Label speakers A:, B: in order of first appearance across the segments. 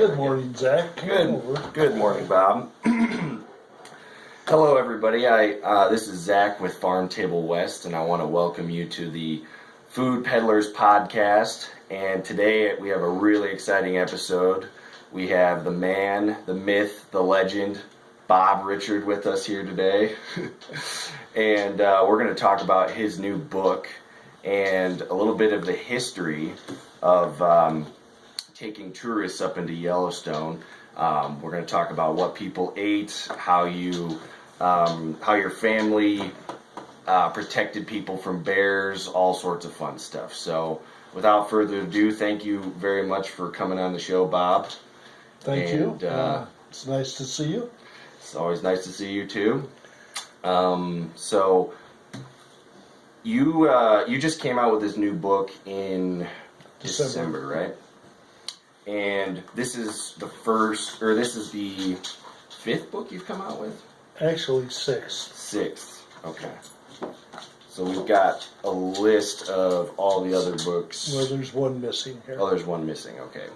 A: Good morning, Zach.
B: Good morning, Bob. Hello, everybody. This is Zach with Farm Table West, and I want to welcome you to the Food Peddlers podcast. And today we have a really exciting episode. We have the man, the myth, the legend, Bob Richard with us here today. And we're going to talk about his new book and a little bit of the history of taking tourists up into Yellowstone. We're going to talk about what people ate, how your family protected people from bears, all sorts of fun stuff. So without further ado, thank you very much for coming on the show, Bob.
A: Thank you. It's nice to see you.
B: It's always nice to see you too. So you just came out with this new book in December, right? And this is the fifth book you've come out with?
A: Actually, sixth.
B: Sixth, okay. So we've got a list of all the other books.
A: Well, there's one missing here.
B: Oh, there's one missing, okay.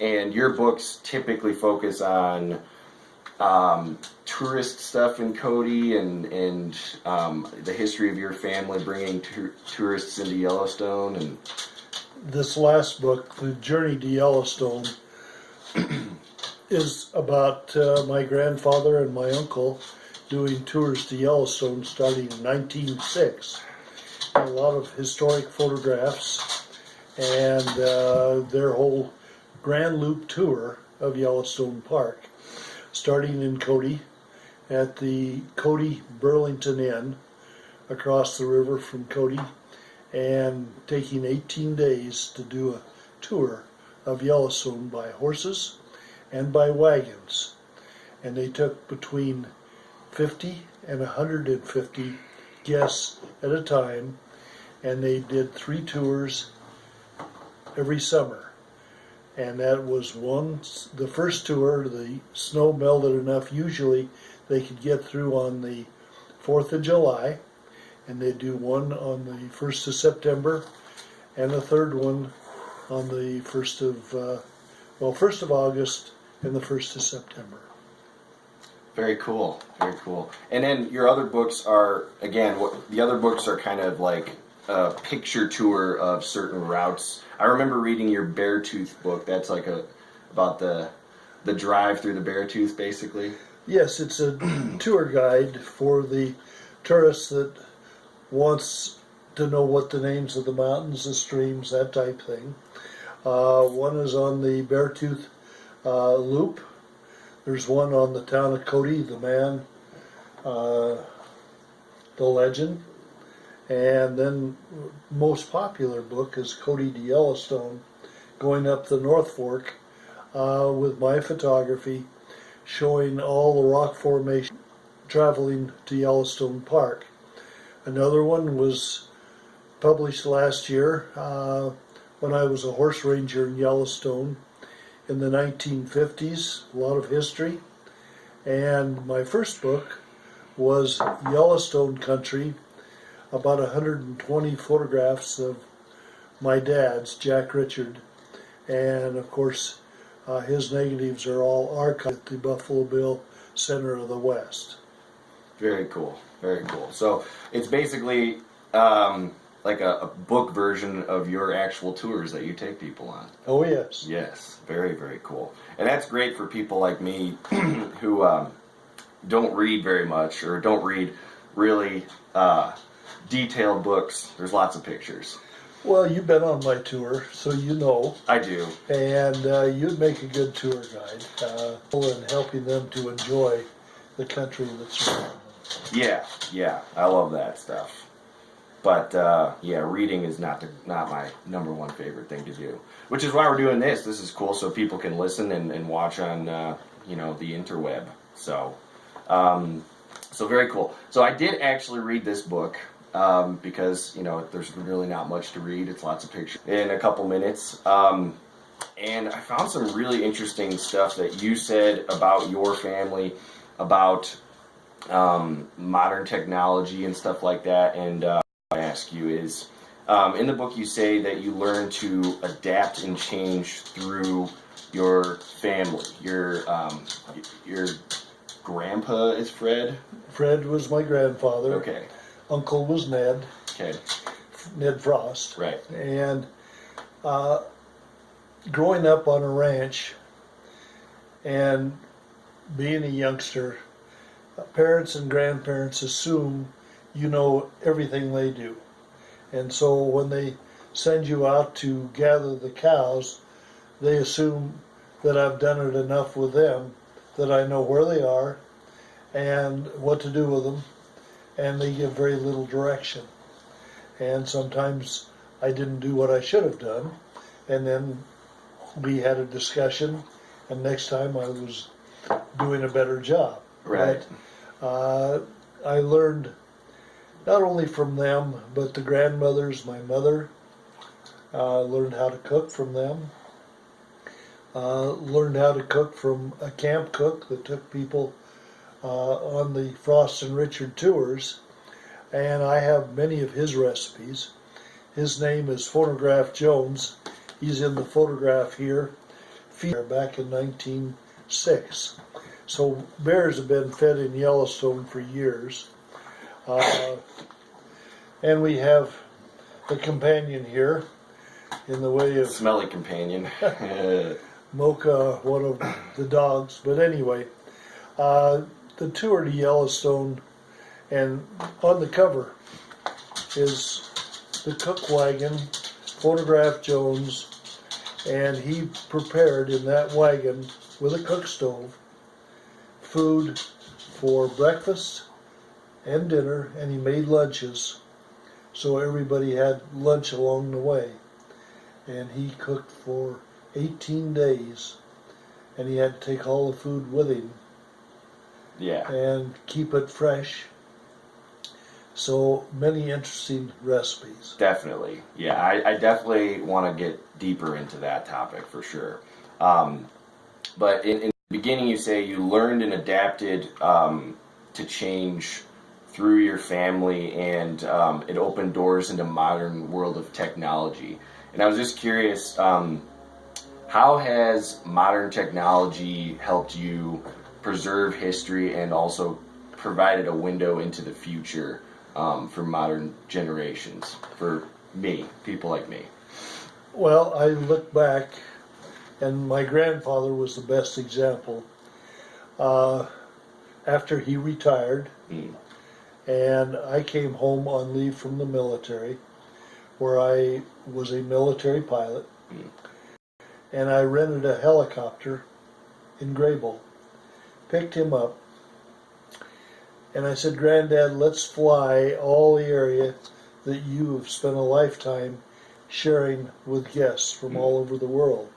B: And your books typically focus on tourist stuff in Cody and the history of your family bringing tourists into Yellowstone. And
A: this last book, The Journey to Yellowstone, is about my grandfather and my uncle doing tours to Yellowstone starting in 1906. A lot of historic photographs and their whole Grand Loop tour of Yellowstone Park, starting in Cody at the Cody Burlington Inn across the river from Cody, and taking 18 days to do a tour of Yellowstone by horses and by wagons. And they took between 50 and 150 guests at a time, and they did 3 tours every summer. And that was the first tour, the snow melted enough, usually they could get through on the 4th of July, and they'd do one on the 1st of September, and a third one on the 1st of August and the 1st of September.
B: Very cool, very cool. And then your other books are, again, the other books are kind of like a picture tour of certain routes. I remember reading your Beartooth book. That's like about the drive through the Beartooth, basically.
A: Yes, it's a tour guide for the tourist that wants to know what the names of the mountains, the streams, that type thing. One is on the Beartooth Loop. There's one on the town of Cody, the man, the legend. And then most popular book is Cody to Yellowstone, going up the North Fork with my photography, showing all the rock formation traveling to Yellowstone Park. Another one was published last year when I was a horse ranger in Yellowstone in the 1950s, a lot of history. And my first book was Yellowstone Country, about 120 photographs of my dad's, Jack Richard, and of course his negatives are all archived at the Buffalo Bill Center of the West.
B: Very cool, very cool. So it's basically like a book version of your actual tours that you take people on.
A: Oh yes.
B: Yes, very, very cool. And that's great for people like me who don't read very much or don't read really detailed books. There's lots of pictures.
A: Well, you've been on my tour, so you know.
B: I do.
A: And you'd make a good tour guide in helping them to enjoy the country that's around them.
B: Yeah, I love that stuff. But reading is not my number one favorite thing to do. Which is why we're doing this. This is cool, so people can listen and watch on the interweb. So very cool. So I did actually read this book. Because there's really not much to read. It's lots of pictures in a couple minutes. And I found some really interesting stuff that you said about your family, about modern technology and stuff like that. And I ask you is, in the book you say that you learn to adapt and change through your family, your grandpa is Fred?
A: Fred was my grandfather.
B: Okay.
A: Uncle was Ned.
B: Okay.
A: Ned Frost.
B: Right.
A: And growing up on a ranch and being a youngster, parents and grandparents assume you know everything they do. And so when they send you out to gather the cows, they assume that I've done it enough with them that I know where they are and what to do with them, and they give very little direction. And sometimes I didn't do what I should have done, and then we had a discussion, and next time I was doing a better job.
B: Right.
A: But, I learned not only from them, but the grandmothers, my mother, learned how to cook from them. Learned how to cook from a camp cook that took people on the Frost and Richard tours, and I have many of his recipes. His name is Photograph Jones. He's in the photograph here, back in 1906. So bears have been fed in Yellowstone for years. And we have a companion here in the way of
B: Smelly companion.
A: Mocha, one of the dogs. But anyway, the tour to Yellowstone, and on the cover is the cook wagon, Photograph Jones, and he prepared in that wagon with a cook stove food for breakfast and dinner, and he made lunches so everybody had lunch along the way. And he cooked for 18 days, and he had to take all the food with him.
B: Yeah.
A: And keep it fresh. So many interesting recipes.
B: Definitely. Yeah, I definitely want to get deeper into that topic for sure. But in the beginning, you say you learned and adapted to change through your family, and it opened doors into modern world of technology. And I was just curious, how has modern technology helped you preserve history and also provided a window into the future for modern generations, for me, people like me?
A: Well, I look back, and my grandfather was the best example. After he retired, and I came home on leave from the military, where I was a military pilot, and I rented a helicopter in Graybull, picked him up, and I said, Granddad, let's fly all the area that you have spent a lifetime sharing with guests from all over the world.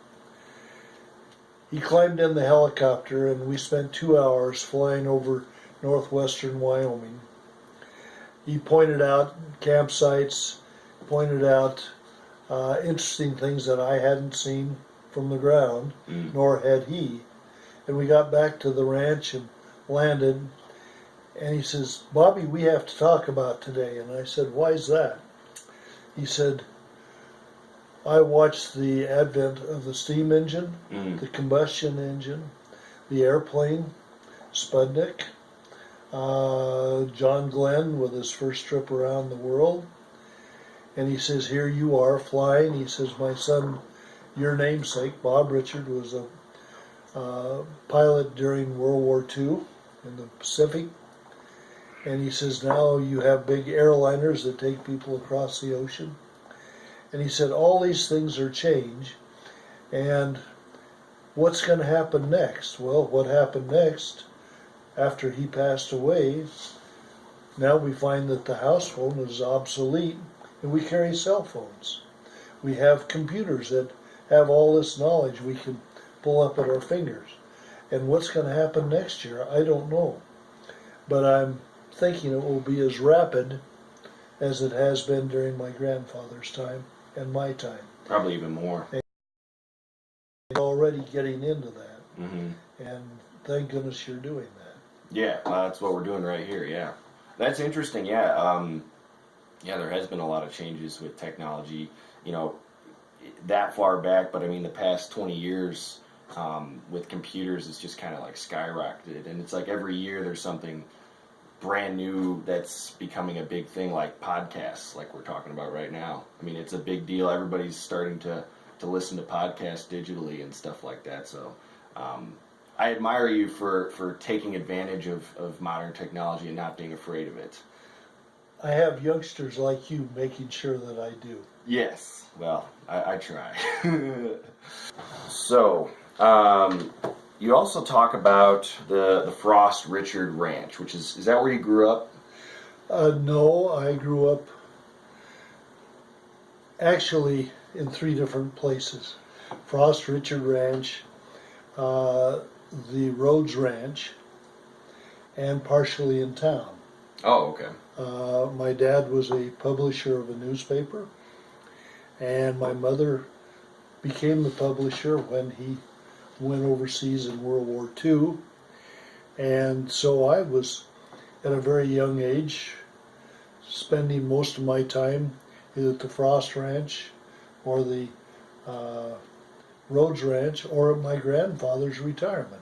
A: He climbed in the helicopter, and we spent 2 hours flying over northwestern Wyoming. He pointed out campsites, pointed out interesting things that I hadn't seen from the ground, nor had he. And we got back to the ranch and landed, and he says, Bobby, we have to talk about today. And I said, why is that? He said, I watched the advent of the steam engine, the combustion engine, the airplane, Sputnik, John Glenn with his first trip around the world. And he says, here you are flying. He says, my son, your namesake, Bob Richard, was a pilot during World War II in the Pacific. And he says, now you have big airliners that take people across the ocean. And he said, all these things are change. And what's going to happen next? Well, what happened next, after he passed away, now we find that the house phone is obsolete, and we carry cell phones. We have computers that have all this knowledge we can pull up at our fingers. And what's going to happen next year, I don't know. But I'm thinking it will be as rapid as it has been during my grandfather's time and my time.
B: Probably even more.
A: And already getting into that. And thank goodness you're doing that.
B: Yeah, that's what we're doing right here, yeah. That's interesting, yeah. Yeah, there has been a lot of changes with technology, you know, that far back, but I mean the past 20 years, with computers, it's just kind of like skyrocketed. And it's like every year there's something brand new that's becoming a big thing, like podcasts, like we're talking about right now. I mean, it's a big deal. Everybody's starting to listen to podcasts digitally and stuff like that. So I admire you for taking advantage of modern technology and not being afraid of it.
A: I have youngsters like you making sure that I do.
B: Yes. Well, I try. So, you also talk about the Frost Richard Ranch, which is that where you grew up?
A: No, I grew up actually in 3 different places. Frost Richard Ranch, the Rhodes Ranch, and partially in town.
B: Oh, okay.
A: My dad was a publisher of a newspaper, and my mother became the publisher when he went overseas in World War II. And so I was, at a very young age, spending most of my time either at the Frost Ranch or the Rhodes Ranch or at my grandfather's retirement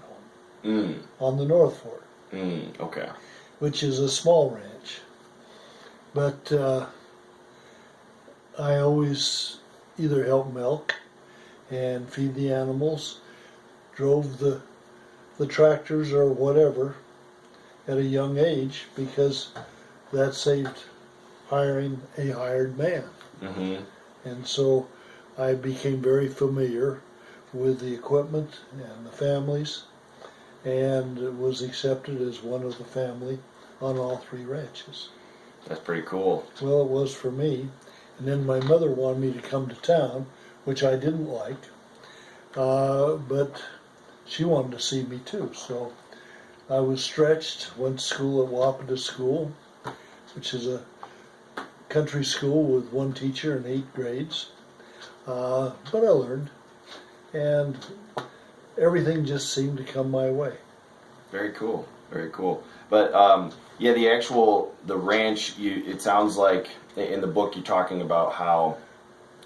A: home on the North Fork,
B: Okay.
A: which is a small ranch. But I always either helped milk and feed the animals, drove the tractors or whatever at a young age, because that saved hiring a hired man.
B: Mm-hmm.
A: And so I became very familiar with the equipment and the families, and was accepted as one of the family on all 3 ranches.
B: That's pretty cool.
A: Well, it was for me. And then my mother wanted me to come to town, which I didn't like, but she wanted to see me too. So I was stretched, went to school at Wapita School, which is a country school with 1 teacher and 8 grades. But I learned, and everything just seemed to come my way.
B: Very cool. Very cool. But yeah, the ranch. It sounds like in the book you're talking about how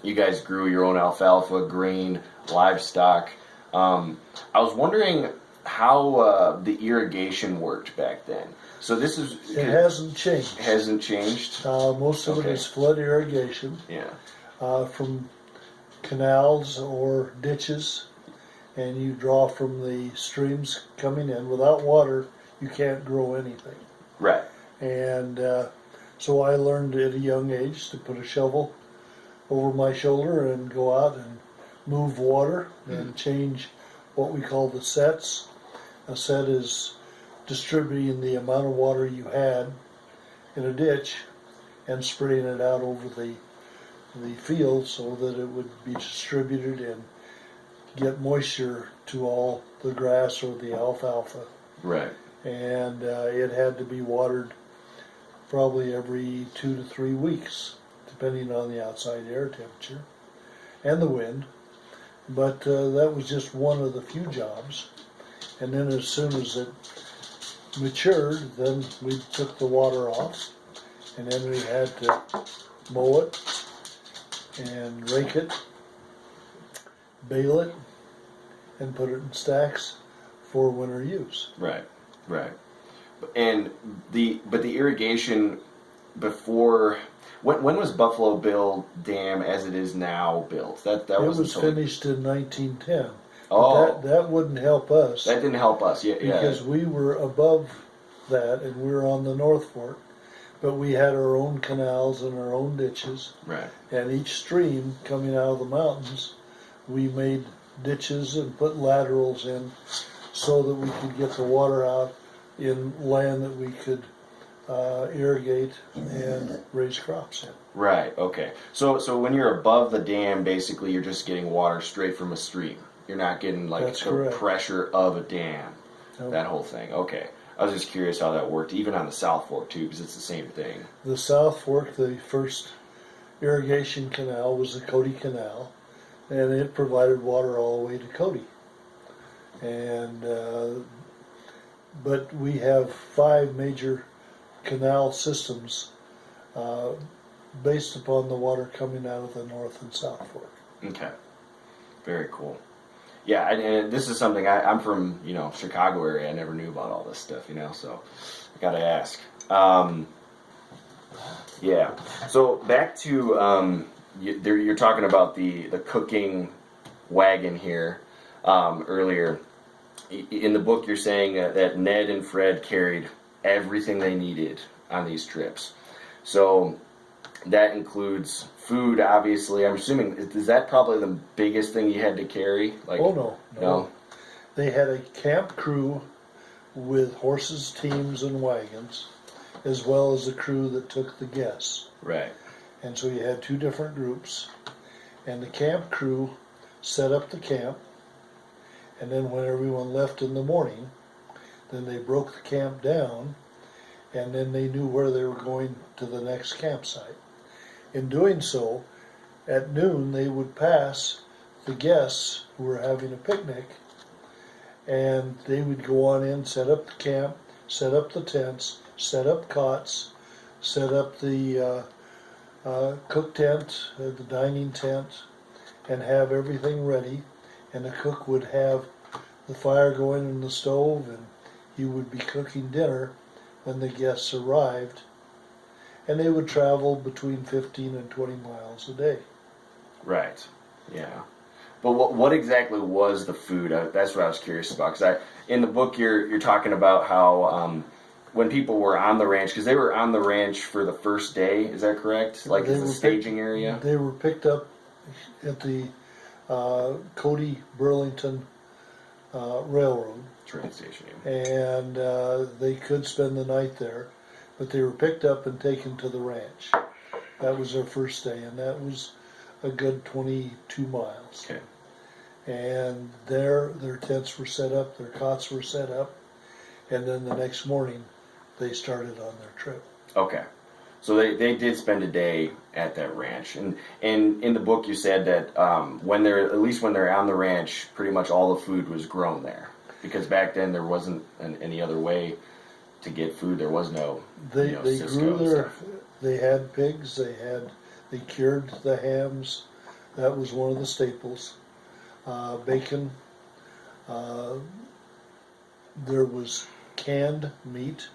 B: you guys grew your own alfalfa, grain, livestock. I was wondering how the irrigation worked back then. So this is...
A: It hasn't changed.
B: Hasn't changed?
A: Most of it is flood irrigation.
B: Yeah.
A: From canals or ditches, and you draw from the streams coming in. Without water, you can't grow anything.
B: Right.
A: And so I learned at a young age to put a shovel over my shoulder and go out and move water and change what we call the sets. A set is distributing the amount of water you had in a ditch and spraying it out over the field so that it would be distributed and get moisture to all the grass or the alfalfa.
B: Right.
A: And it had to be watered probably every 2 to 3 weeks, depending on the outside air temperature and the wind. But that was just one of the few jobs. And then as soon as it matured, then we took the water off, and then we had to mow it and rake it, bale it, and put it in stacks for winter use.
B: Right. Right. And the irrigation before... When was Buffalo Bill Dam as it is now built? That
A: it
B: wasn't
A: was finished in 1910.
B: Oh,
A: But that wouldn't help us.
B: That didn't help us. Yeah,
A: because we were above that, and we were on the North Fork, but we had our own canals and our own ditches.
B: Right.
A: And each stream coming out of the mountains, we made ditches and put laterals in so that we could get the water out in land that we could irrigate and raise crops in.
B: Right. Okay. So when you're above the dam, basically you're just getting water straight from a stream. You're not getting like
A: That's
B: the
A: correct.
B: pressure of a dam.
A: Nope.
B: That whole thing. Okay. I was just curious how that worked, even on the South Fork too, because it's the same thing.
A: The South Fork, the first irrigation canal was the Cody Canal, and it provided water all the way to Cody. And but we have 5 major canal systems based upon the water coming out of the North and South Fork.
B: Okay. Very cool. Yeah, and this is something I'm from, Chicago area. I never knew about all this stuff, so I got to ask. Yeah. So back to you're talking about the cooking wagon here earlier. In the book, you're saying that Ned and Fred carried everything they needed on these trips. So that includes food, obviously. I'm assuming, is that probably the biggest thing you had to carry? Like,
A: Oh, no.
B: no?
A: They had a camp crew with horses, teams, and wagons, as well as a crew that took the guests.
B: Right.
A: And so you had two different groups. And the camp crew set up the camp. And then when everyone left in the morning, then they broke the camp down, and then they knew where they were going to the next campsite. In doing so, at noon they would pass the guests who were having a picnic, and they would go on in, set up the camp, set up the tents, set up cots, set up the cook tent, the dining tent, and have everything ready. And the cook would have the fire going in the stove, and he would be cooking dinner when the guests arrived. And they would travel between 15 and 20 miles a day.
B: Right. Yeah. But what exactly was the food? That's what I was curious about. Because in the book, you're talking about how when people were on the ranch, because they were on the ranch for the first day. Is that correct? Like, is the staging area?
A: They were picked up at the Cody Burlington Railroad
B: Train station. Yeah.
A: and they could spend the night there, but they were picked up and taken to the ranch. That was their first day, and that was a good 22 miles.
B: Okay.
A: And their tents were set up, their cots were set up, and then the next morning they started on their trip.
B: Okay. So they did spend a day at that ranch, and in the book you said that when they're on the ranch, pretty much all the food was grown there, because back then there wasn't any other way to get food. There was no
A: They
B: Cisco
A: grew
B: and
A: their.
B: stuff.
A: They had pigs. They cured the hams. That was one of the staples. Bacon. There was canned meat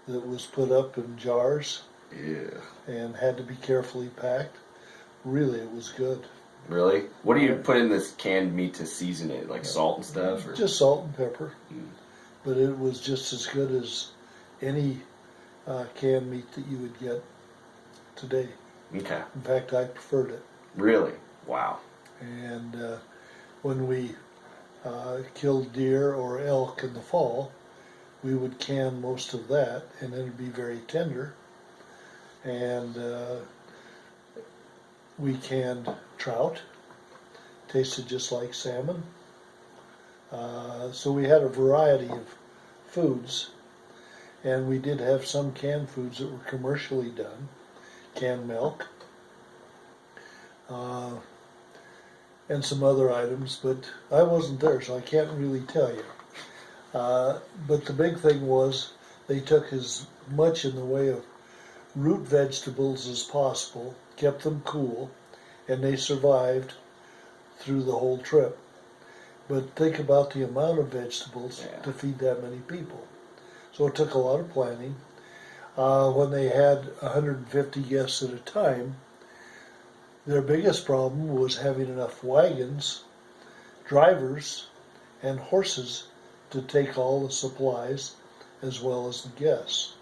A: that was put up in jars.
B: Yeah.
A: And had to be carefully packed. Really, it was good.
B: Really? What do you put in this canned meat to season it? Like salt and stuff? Or?
A: Just salt and pepper.
B: Mm.
A: But it was just as good as any canned meat that you would get today.
B: Okay.
A: In fact, I preferred it.
B: Really? Wow.
A: And when we killed deer or elk in the fall, we would can most of that, and it would be very tender. And we canned trout, tasted just like salmon. So we had a variety of foods, and we did have some canned foods that were commercially done, canned milk, and some other items, but I wasn't there, so I can't really tell you. But the big thing was they took as much in the way of root vegetables as possible, kept them cool, and they survived through the whole trip. But think about the amount of vegetables to feed that many people. So it took a lot of planning. When they had 150 guests at a time, their biggest problem was having enough wagons, drivers, and horses to take all the supplies as well as the guests.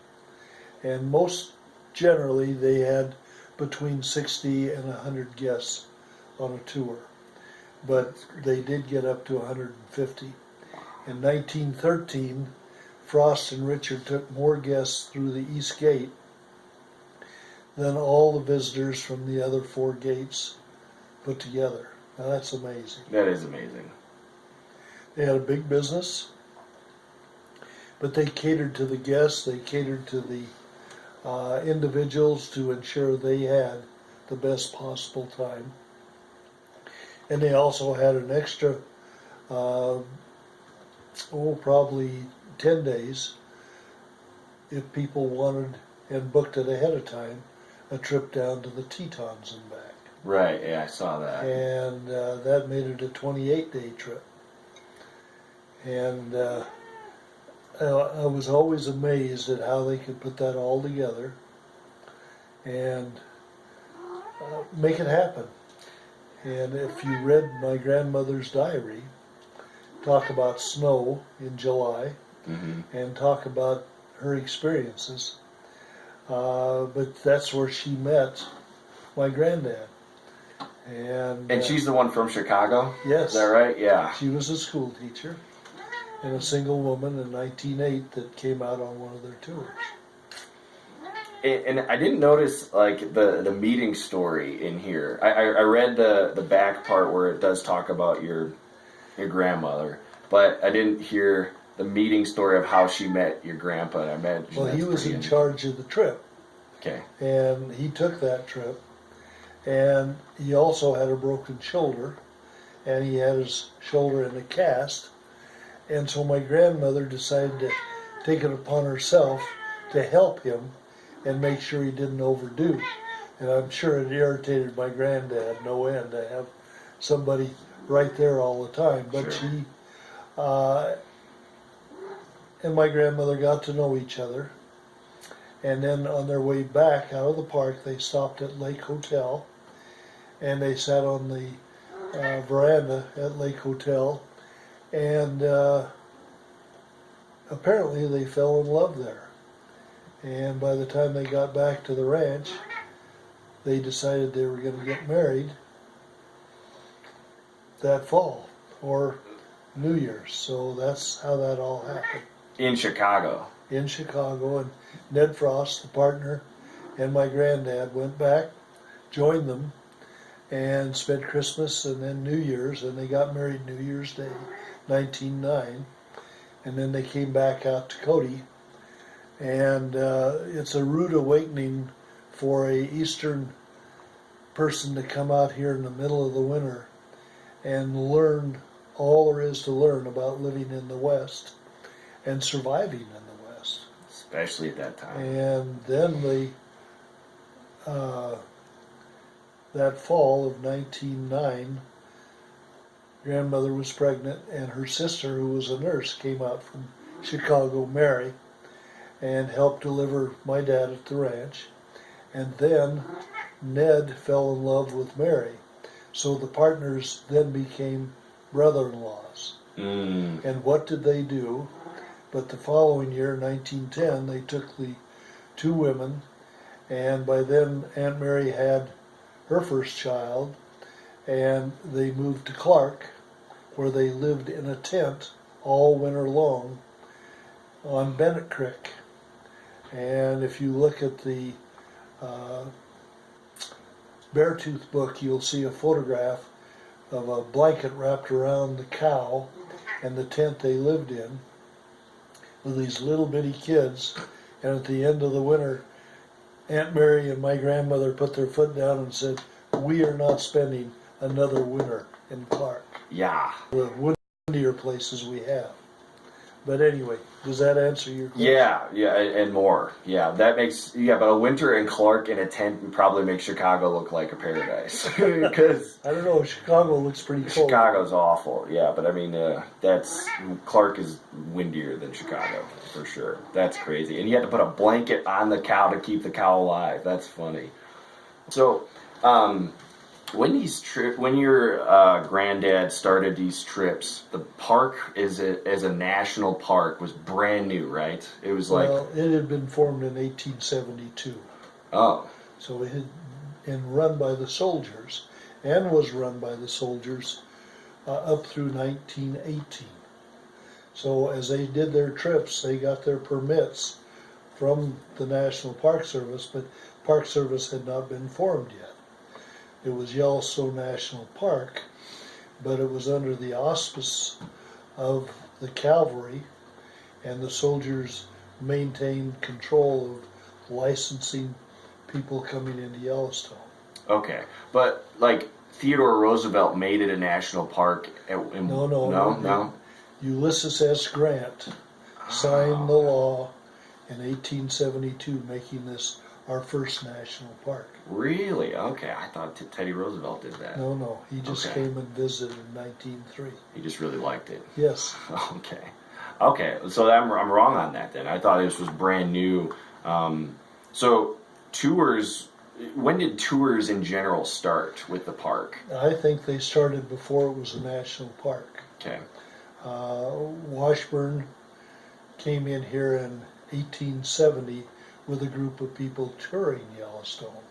A: And most generally they had between 60 and 100 guests on a tour. But they did get up to 150. In 1913, Frost and Richard took more guests through the East Gate than all the visitors from the other 4 gates put together. Now that's amazing.
B: That is amazing.
A: They had a big business, but they catered to the guests, they catered to the individuals to ensure they had the best possible time. And they also had an extra, probably 10 days, if people wanted and booked it ahead of time, a trip down to the Tetons and back.
B: Right, yeah, I saw that.
A: And that made it a 28-day trip. And I was always amazed at how they could put that all together and make it happen. And if you read my grandmother's diary, talk about snow in July, and talk about her experiences. But that's where she met my granddad. And
B: she's the one from Chicago?
A: Yes.
B: Is that right? Yeah.
A: She was a school teacher and a single woman in 1908 that came out on one of their tours.
B: And I didn't notice like the meeting story in here. I read the back part where it does talk about your grandmother, but I didn't hear the meeting story of how she met your grandpa. And I imagine
A: well, he was in charge of the trip.
B: Okay.
A: And he took that trip, and he also had a broken shoulder, and he had his shoulder in a cast, and so my grandmother decided to take it upon herself to help him and make sure he didn't overdo. And I'm sure it irritated my granddad no end to have somebody right there all the time. But
B: Sure.
A: she and my grandmother got to know each other. And then on their way back out of the park, they stopped at Lake Hotel, and they sat on the veranda at Lake Hotel, and apparently they fell in love there. And by the time they got back to the ranch, they decided they were going to get married that fall or New Year's. So that's how that all happened.
B: In Chicago.
A: In Chicago, and Ned Frost, the partner, and my granddad went back, joined them, and spent Christmas and then New Year's, and they got married New Year's Day, 1909, and then they came back out to Cody. And it's a rude awakening for a Eastern person to come out here in the middle of the winter and learn all there is to learn about living in the West and surviving in the West.
B: Especially at that time.
A: And then that fall of 1909, grandmother was pregnant, and her sister, who was a nurse, came out from Chicago, Mary, and helped deliver my dad at the ranch. And then Ned fell in love with Mary. So the partners then became brother-in-laws. And what did they do? But the following year, 1910, they took the two women, and by then Aunt Mary had her first child, and they moved to Clark, where they lived in a tent all winter long on Bennett Creek. And if you look at the Beartooth book, you'll see a photograph of a blanket wrapped around the cow and the tent they lived in with these little bitty kids. And at the end of the winter, Aunt Mary and my grandmother put their foot down and said, "We are not spending another winter in Clark."
B: Yeah.
A: The windier places we have. But anyway, does that answer your question?
B: Yeah, and more. Yeah, that makes, but a winter in Clark in a tent would probably make Chicago look like a paradise. Because
A: I don't know, Chicago looks pretty cold.
B: Chicago's awful, yeah, but I mean, Clark is windier than Chicago, for sure. That's crazy. And you had to put a blanket on the cow to keep the cow alive. That's funny. So, when your granddad started these trips, the park as a national park was brand new, right? It was
A: Well, it had been formed in 1872.
B: Oh.
A: So it had been run by the soldiers, and was run by the soldiers up through 1918. So as they did their trips, they got their permits from the National Park Service, but Park Service had not been formed yet. It was Yellowstone National Park, but it was under the auspice of the cavalry, and the soldiers maintained control of licensing people coming into Yellowstone.
B: Okay, but like Theodore Roosevelt made it a national park. No.
A: Ulysses S. Grant signed the law in 1872, making this our first national park.
B: Really? Okay, I thought Teddy Roosevelt did that.
A: No, he just
B: Okay.
A: came and visited in 1903.
B: He just really liked it.
A: Yes.
B: Okay. Okay, so I'm wrong on that then. I thought this was brand new. So tours, when did tours in general start with the park?
A: I think they started before it was a national park.
B: Okay.
A: Washburn came in here in 1870 with a group of people touring Yellowstone.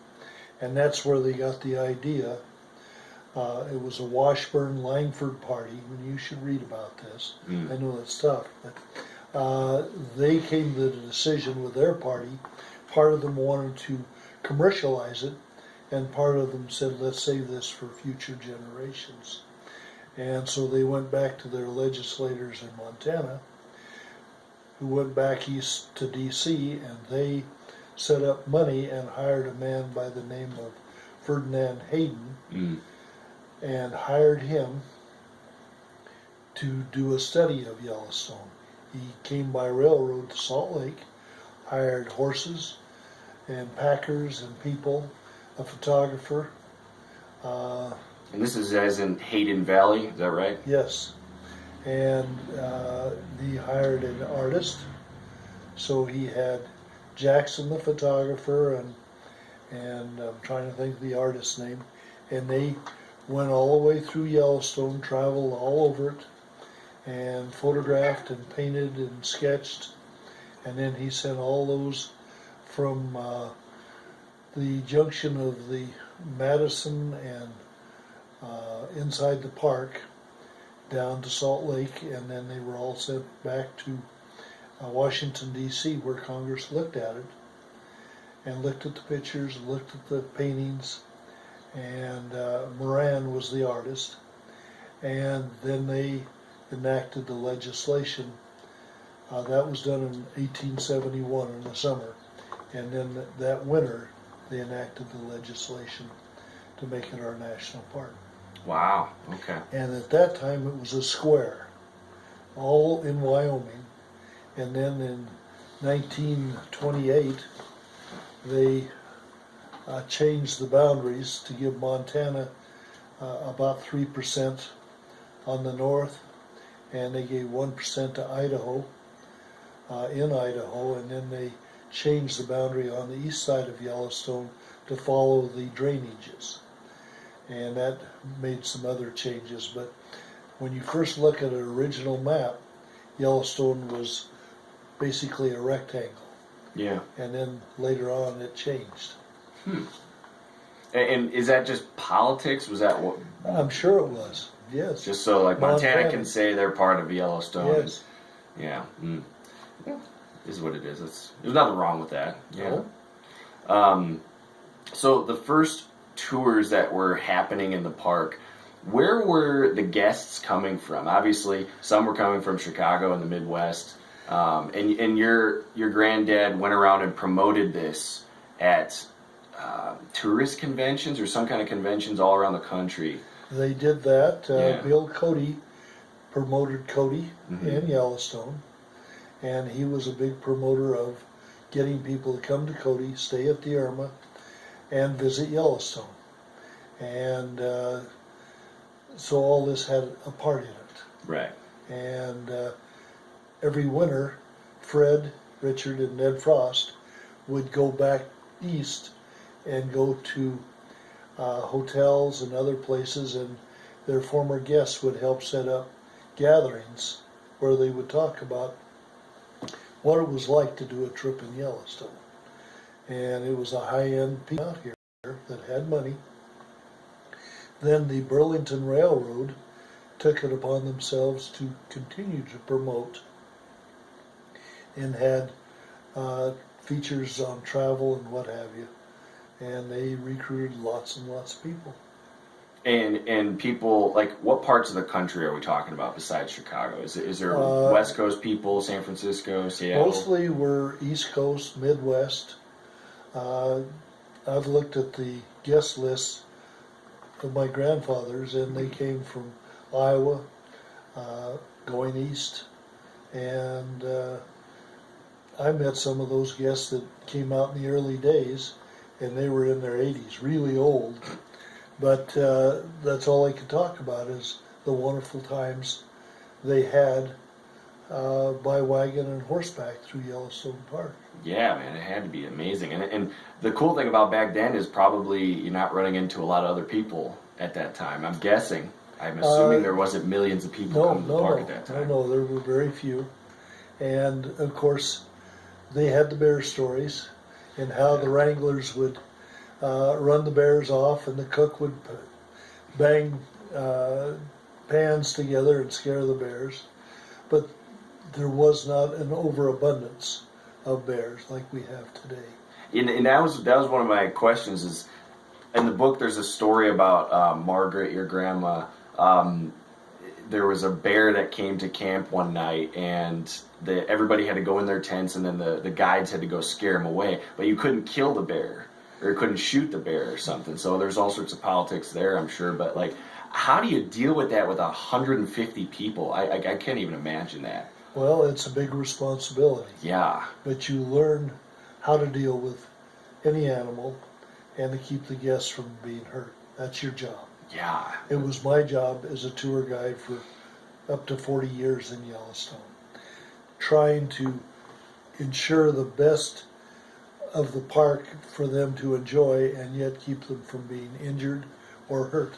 A: And that's where they got the idea. It was a Washburn-Langford party, and you should read about this. I know it's tough, but they came to the decision with their party. Part of them wanted to commercialize it, and part of them said, let's save this for future generations. And so they went back to their legislators in Montana, who went back east to D.C., and they set up money and hired a man by the name of Ferdinand Hayden, and hired him to do a study of Yellowstone. He came by railroad to Salt Lake, hired horses and packers and people, a photographer.
B: And this is as in Hayden Valley, is that right?
A: Yes. And he hired an artist. So he had Jackson the photographer and I'm trying to think of the artist's name. And they went all the way through Yellowstone, traveled all over it, and photographed and painted and sketched. And then he sent all those from the junction of the Madison and inside the park down to Salt Lake, and then they were all sent back to Washington, D.C., where Congress looked at it and looked at the pictures, looked at the paintings, and Moran was the artist. And then they enacted the legislation. That was done in 1871 in the summer, and then that winter they enacted the legislation to make it our national park.
B: Wow, okay.
A: And at that time it was a square, all in Wyoming. And then in 1928 they changed the boundaries to give Montana about 3% on the north, and they gave 1% to Idaho, in Idaho, and then they changed the boundary on the east side of Yellowstone to follow the drainages. And that made some other changes, but when you first look at an original map, Yellowstone was basically a rectangle.
B: Yeah.
A: And then later on it changed.
B: And is that just politics? Was that what?
A: I'm sure it was, yes.
B: Just so like Montana can say they're part of Yellowstone.
A: Yes.
B: Yeah. Yeah. Is what it is. There's nothing wrong with that. Yeah.
A: No.
B: So the first tours that were happening in the park, where were the guests coming from? Obviously, some were coming from Chicago and the Midwest. And your granddad went around and promoted this at tourist conventions or some kind of conventions all around the country.
A: They did that.
B: Yeah.
A: Bill Cody promoted Cody in Yellowstone, and he was a big promoter of getting people to come to Cody, stay at the Irma, and visit Yellowstone. And so all this had a part in it.
B: Right.
A: And every winter, Fred, Richard, and Ned Frost would go back east and go to hotels and other places, and their former guests would help set up gatherings where they would talk about what it was like to do a trip in Yellowstone. And it was a high-end people out here that had money. Then the Burlington Railroad took it upon themselves to continue to promote and had features on travel and what have you. And they recruited lots and lots of people.
B: And people, like, what parts of the country are we talking about besides Chicago? Is there West Coast people, San Francisco, Seattle?
A: Mostly we're East Coast, Midwest. I've looked at the guest lists of my grandfathers, and they came from Iowa, going east, and I met some of those guests that came out in the early days, and they were in their 80s, really old. But that's all they could talk about is the wonderful times they had by wagon and horseback through Yellowstone Park.
B: Yeah, man, it had to be amazing. And the cool thing about back then is probably you're not running into a lot of other people at that time. I'm guessing. I'm assuming there wasn't millions of people coming to the park at that time.
A: No, there were very few. And of course, they had the bear stories and how the wranglers would run the bears off, and the cook would bang pans together and scare the bears. But there was not an overabundance of bears like we have today.
B: And that was one of my questions. Is in the book there's a story about Margaret, your grandma. There was a bear that came to camp one night, and everybody had to go in their tents, and then the guides had to go scare him away. But you couldn't kill the bear, or you couldn't shoot the bear or something. So there's all sorts of politics there, I'm sure. But like, how do you deal with that with 150 people? I can't even imagine that.
A: Well, it's a big responsibility.
B: Yeah.
A: But you learn how to deal with any animal and to keep the guests from being hurt. That's your job.
B: Yeah.
A: It was my job as a tour guide for up to 40 years in Yellowstone, trying to ensure the best of the park for them to enjoy and yet keep them from being injured or hurt.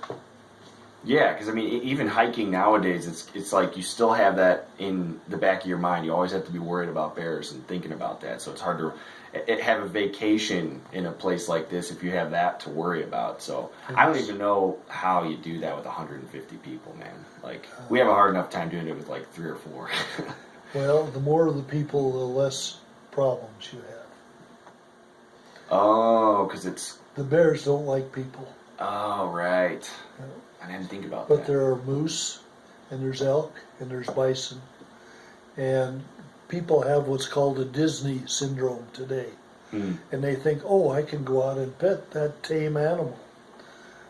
B: Yeah, because I mean, even hiking nowadays, it's like you still have that in the back of your mind. You always have to be worried about bears and thinking about that. So it's hard to have a vacation in a place like this if you have that to worry about. So I don't even know how you do that with 150 people, man. Like, we have a hard enough time doing it with like 3 or 4.
A: Well, the more the people, the less problems you have.
B: Oh, because it's...
A: The bears don't like people.
B: Oh, right.
A: No.
B: I didn't think about
A: But
B: that.
A: there are moose, and there's elk, and there's bison. And people have what's called a Disney syndrome today. And they think, oh, I can go out and pet that tame animal.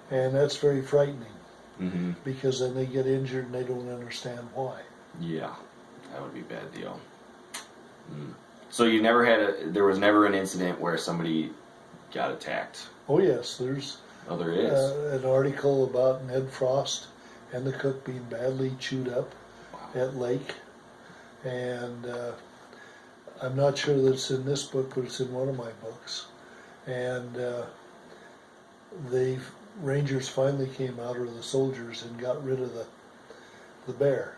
A: And that's very frightening, because then they get injured and they don't understand why.
B: Yeah, that would be a bad deal. So you never had there was never an incident where somebody got attacked?
A: Oh yes, there's
B: Oh, there is.
A: an article about Ned Frost and the cook being badly chewed up at Lake. And I'm not sure that it's in this book, but it's in one of my books. And the rangers finally came out, or the soldiers, and got rid of the bear.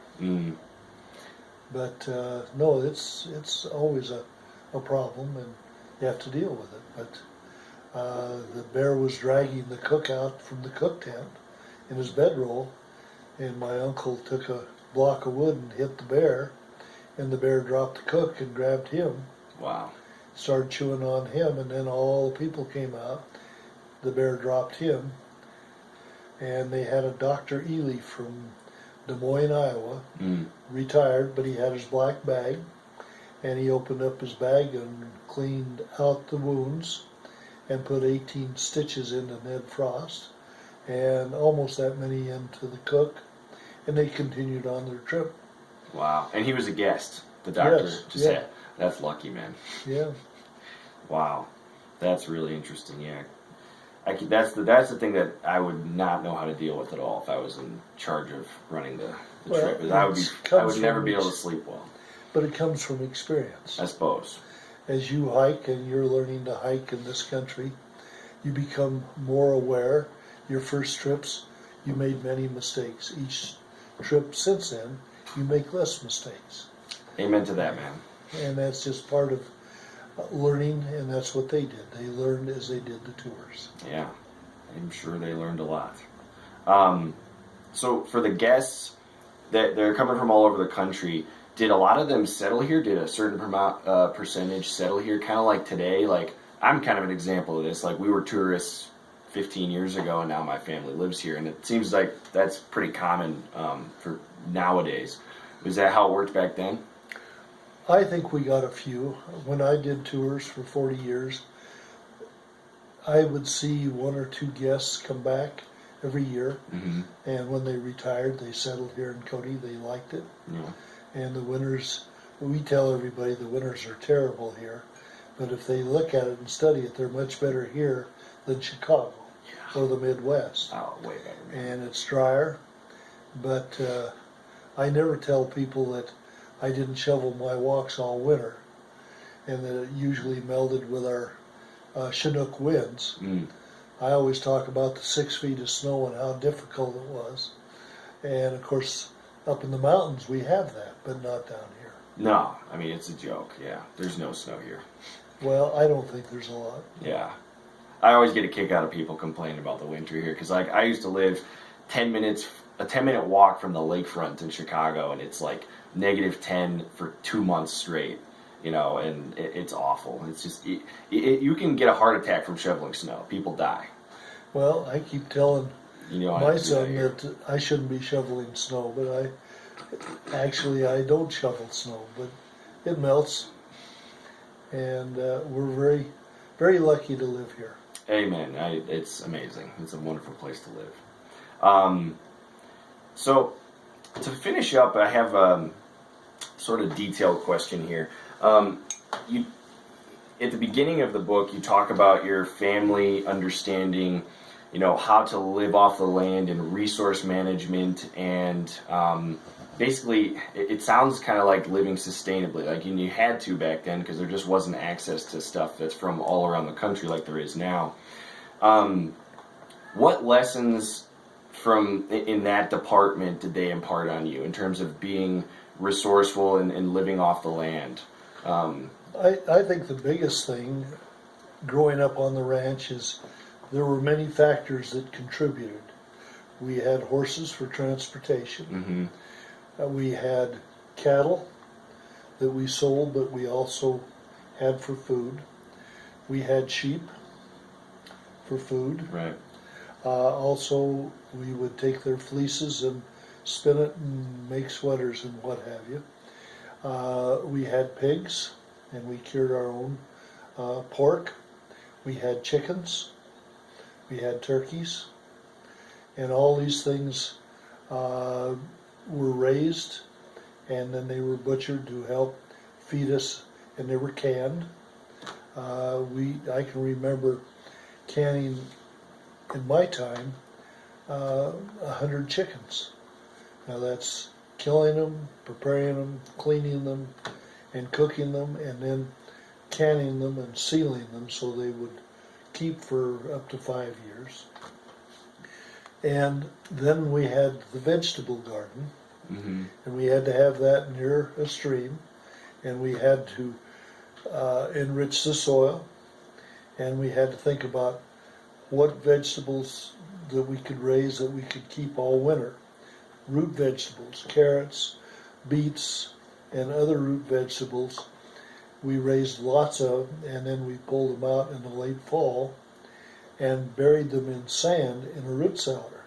A: But no, it's always a problem, and you have to deal with it. But the bear was dragging the cook out from the cook tent in his bedroll, and my uncle took a block of wood and hit the bear, and the bear dropped the cook and grabbed him.
B: Wow.
A: Started chewing on him, and then all the people came out. The bear dropped him, and they had a Dr. Ely from Des Moines, Iowa, retired, but he had his black bag, and he opened up his bag and cleaned out the wounds and put 18 stitches into Ned Frost and almost that many into the cook, and they continued on their trip.
B: Wow. And he was a guest. The doctor
A: Yes, yeah.
B: had. That's lucky, man.
A: Yeah.
B: Wow. That's really interesting, yeah. That's the thing that I would not know how to deal with at all if I was in charge of running the trip. I would never be able to sleep well.
A: But it comes from experience.
B: I suppose.
A: As you hike and you're learning to hike in this country, you become more aware. Your first trips, you made many mistakes. Each trip since then, you make less mistakes.
B: Amen to that, man.
A: And that's just part of learning, and that's what they did. They learned as they did the tours.
B: Yeah, I'm sure they learned a lot. So for the guests that they're coming from all over the country, did a lot of them settle here? Did a certain percentage settle here? Kind of like today. Like, I'm kind of an example of this. Like, we were tourists 15 years ago, and now my family lives here, and it seems like that's pretty common for nowadays. Was that how it worked back then?
A: I think we got a few. When I did tours for 40 years, I would see 1 or 2 guests come back every year. And when they retired, they settled here in Cody. They liked it.
B: Yeah.
A: And the winters we tell everybody the winters are terrible here, but if they look at it and study it, they're much better here than Chicago or the Midwest.
B: Oh, way better.
A: And it's drier, but I never tell people that I didn't shovel my walks all winter, and that it usually melded with our Chinook winds. I always talk about the 6 feet of snow and how difficult it was. And of course, up in the mountains we have that, but not down here.
B: No, I mean, it's a joke, yeah. There's no snow here.
A: Well, I don't think there's a lot.
B: Yeah. I always get a kick out of people complaining about the winter here, because like I used to live a 10-minute walk from the lakefront in Chicago, and it's like -10 for 2 months straight, you know, and it's awful. It's just, you can get a heart attack from shoveling snow. People die.
A: Well, I keep telling
B: You
A: my son that I shouldn't be shoveling snow, but I don't shovel snow, but it melts, and we're very, very lucky to live here.
B: Amen. It's amazing. It's a wonderful place to live. So, to finish up, I have a sort of detailed question here. You, at the beginning of the book, you talk about your family understanding, you know, how to live off the land and resource management, and basically, it sounds kind of like living sustainably. Like you had to back then, because there just wasn't access to stuff that's from all around the country like there is now. What lessons in that department did they impart on you in terms of being resourceful and living off the land?
A: I think the biggest thing growing up on the ranch is there were many factors that contributed. We had horses for transportation. We had cattle that we sold, but we also had for food. We had sheep for food.
B: Right.
A: Also, we would take their fleeces and spin it and make sweaters and what have you. We had pigs, and we cured our own pork. We had chickens. We had turkeys. And all these things were raised, and then they were butchered to help feed us, and they were canned. I can remember canning in my time 100 chickens. Now that's killing them, preparing them, cleaning them, and cooking them, and then canning them and sealing them so they would keep for up to 5 years. And then we had the vegetable garden, and we had to have that near a stream, and we had to enrich the soil, and we had to think about what vegetables that we could raise that we could keep all winter. Root vegetables, carrots, beets, and other root vegetables. We raised lots of, and then we pulled them out in the late fall and buried them in sand in a root cellar.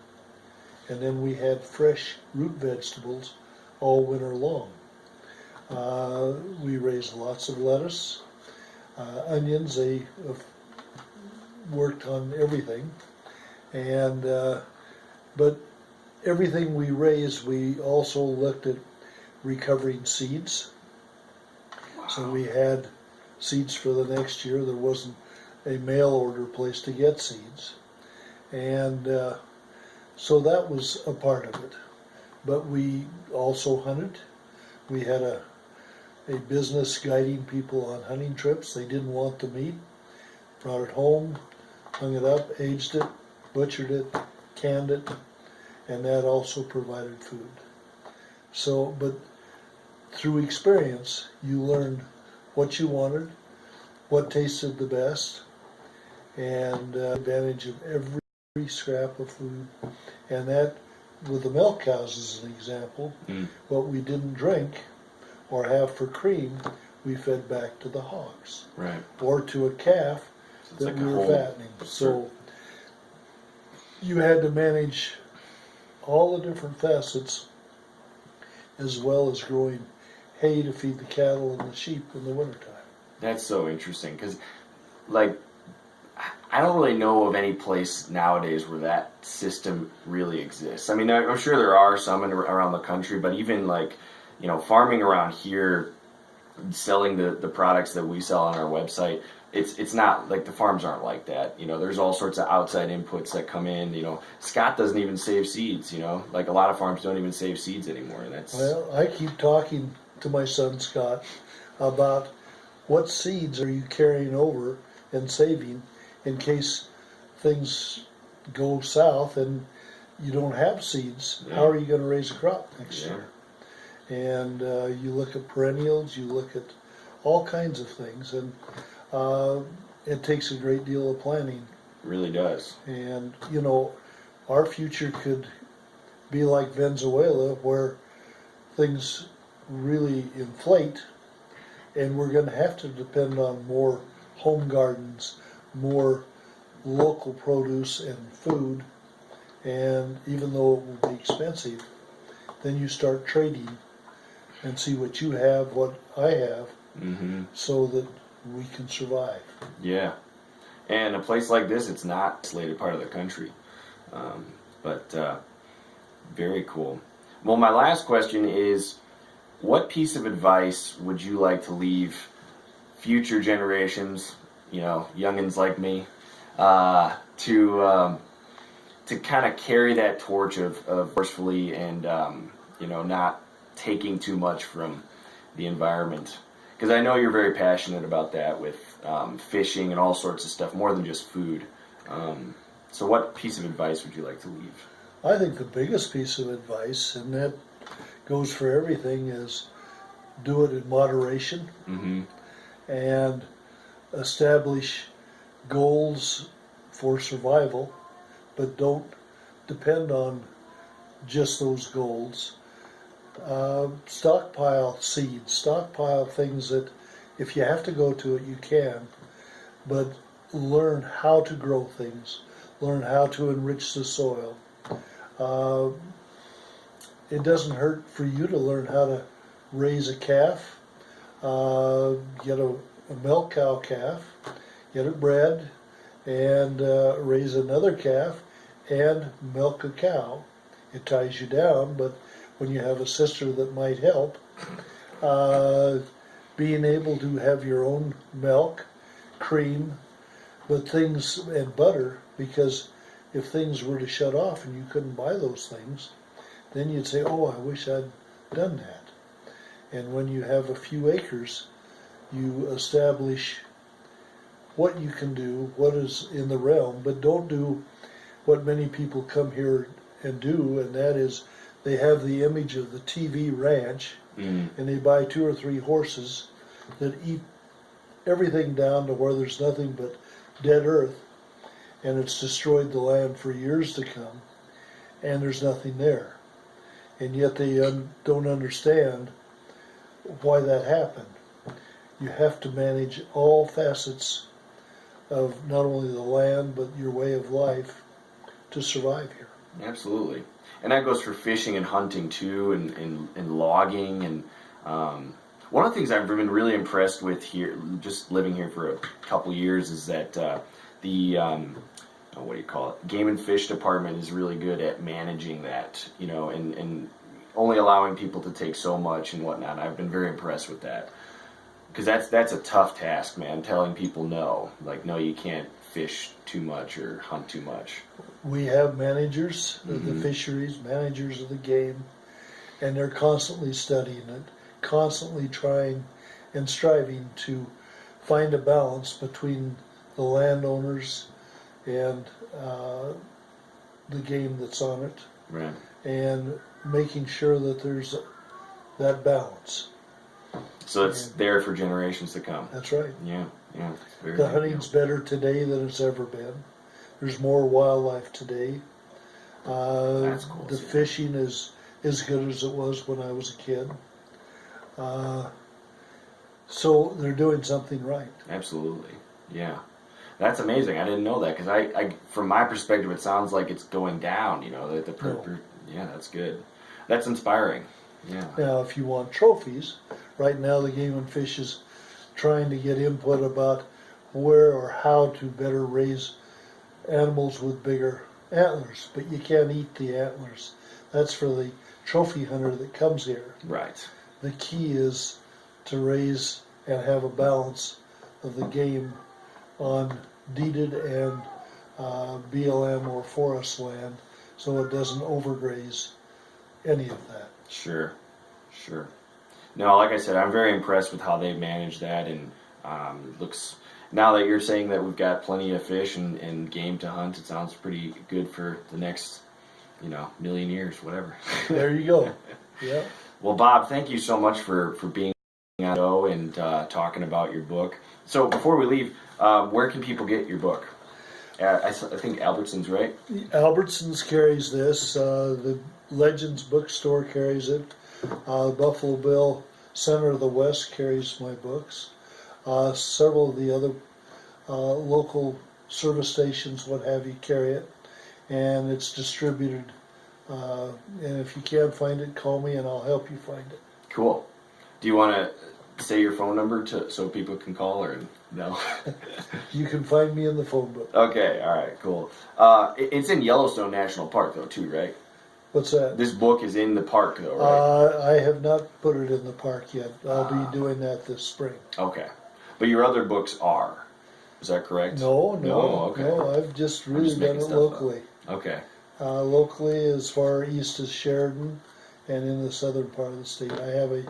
A: And then we had fresh root vegetables all winter long. We raised lots of lettuce, onions. They worked on everything, and but everything we raised, we also looked at recovering seeds. Wow. So we had seeds for the next year. There wasn't a mail order place to get seeds, and so that was a part of it. But we also hunted. We had a business guiding people on hunting trips. They didn't want the meat, brought it home, hung it up, aged it, butchered it, canned it, and that also provided food. So, but through experience, you learned what you wanted, what tasted the best, and advantage of every scrap of food. And that, with the milk cows as an example, what we didn't drink or have for cream, we fed back to the hogs,
B: right,
A: or to a calf that we were fattening. So you had to manage all the different facets, as well as growing hay to feed the cattle and the sheep in the wintertime.
B: That's so interesting, because, like, I don't really know of any place nowadays where that system really exists. I mean, I'm sure there are some around the country, but even, like, you know, farming around here, selling the products that we sell on our website, it's not like the farms aren't like that. You know, there's all sorts of outside inputs that come in. You know, Scott doesn't even save seeds. You know, like a lot of farms don't even save seeds anymore. And that's
A: Well, I keep talking to my son Scott about what seeds are you carrying over and saving in case things go south and you don't have seeds.
B: Yeah.
A: How are you going to raise a crop next
B: Yeah.
A: year? And you look at perennials, you look at all kinds of things, and it takes a great deal of planning.
B: It really does.
A: And you know, our future could be like Venezuela, where things really inflate, and we're going to have to depend on more home gardens, more local produce and food. And even though it will be expensive, then you start trading and see what you have, what I have,
B: Mm-hmm.
A: so that we can survive.
B: Yeah. And a place like this, it's not a isolated part of the country. But very cool. Well, my last question is, what piece of advice would you like to leave future generations, you know, youngins like me, to kind of carry that torch of forcefully and, you know, not taking too much from the environment? Because I know you're very passionate about that with fishing and all sorts of stuff, more than just food. So what piece of advice would you like to leave?
A: I think the biggest piece of advice, and that goes for everything, is do it in moderation
B: Mm-hmm.
A: and establish goals for survival, but don't depend on just those goals. Stockpile seeds, stockpile things that if you have to go to it, you can, but learn how to grow things, learn how to enrich the soil. It doesn't hurt for you to learn how to raise a calf, get a milk cow calf, get it bred, and raise another calf and milk a cow. It ties you down, but when you have a sister that might help, being able to have your own milk, cream, but things, and butter, because if things were to shut off and you couldn't buy those things, then you'd say, oh, I wish I'd done that. And when you have a few acres, you establish what you can do, what is in the realm, but don't do what many people come here and do, and that is they have the image of the TV ranch, and they buy 2 or 3 horses that eat everything down to where there's nothing but dead earth, and it's destroyed the land for years to come, and there's nothing there. And yet they don't understand why that happened. You have to manage all facets of not only the land, but your way of life to survive here.
B: Absolutely. And that goes for fishing and hunting too, and logging. And one of the things I've been really impressed with here, just living here for a couple years, is that the what do you call it? Game and Fish Department is really good at managing that, you know, and only allowing people to take so much and whatnot. I've been very impressed with that, because that's a tough task, man. Telling people no, like no, you can't fish too much or hunt too much.
A: We have managers of the fisheries, managers of the game, and they're constantly studying it, constantly trying and striving to find a balance between the landowners and the game that's on it,
B: Right.
A: and making sure that there's that balance.
B: So it's there for generations to come.
A: That's right.
B: Yeah, yeah. It's very
A: The
B: good
A: hunting's
B: deal.
A: better today than it's ever been. There's more wildlife today.
B: That's cool.
A: The fishing is as good as it was when I was a kid. So they're doing something right.
B: Absolutely. Yeah. That's amazing. I didn't know that, because I, from my perspective, it sounds like it's going down. You know,
A: No.
B: Yeah, that's good. That's inspiring. Yeah.
A: Now, if you want trophies, right now the Game and Fish is trying to get input about where or how to better raise animals with bigger antlers, but you can't eat the antlers. That's for the trophy hunter that comes here.
B: Right.
A: The key is to to raise and have a balance of the game on deeded and BLM or forest land, so it doesn't overgraze any of that.
B: Sure. No, like I said, I'm very impressed with how they've managed that, and looks. Now that you're saying that we've got plenty of fish and game to hunt, it sounds pretty good for the next, million years, whatever.
A: There you go. Yeah.
B: Well, Bob, thank you so much for being on the show and talking about your book. So before we leave, where can people get your book? I think Albertsons, right?
A: Albertsons carries this. The Legends bookstore carries it. Buffalo Bill Center of the West carries my books. Several of the other local service stations, what have you, carry it. And it's distributed. And if you can't find it, call me and I'll help you find it.
B: Cool. Do you want to say your phone number so people can call, or no?
A: You can find me in the phone book.
B: Okay, all right, cool. It's in Yellowstone National Park, though, too, right?
A: What's that?
B: This book is in the park, though, right?
A: I have not put it in the park yet. I'll be doing that this spring.
B: Okay. But your other books are. Is that correct?
A: No,
B: okay.
A: no. I've just really
B: just
A: done
B: making
A: it
B: stuff
A: locally.
B: up. Okay.
A: Locally, as far east as Sheridan, and in the southern part of the state. I have a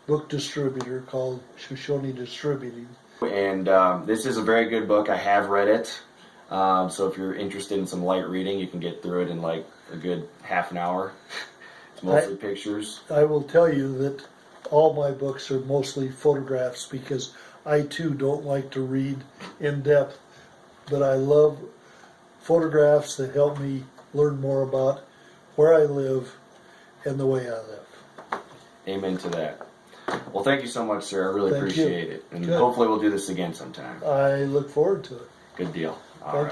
A: book distributor called Shoshone Distributing.
B: And this is a very good book. I have read it. So if you're interested in some light reading, you can get through it in like a good half an hour. It's mostly pictures.
A: I will tell you that all my books are mostly photographs because I too don't like to read in depth, but I love photographs that help me learn more about where I live and the way I live.
B: Amen to that. Well, thank you so much, sir. I really
A: Thank
B: appreciate
A: you.
B: it. And
A: Good.
B: hopefully we'll do this again sometime.
A: I look forward to it.
B: Good deal. All
A: Thank
B: right.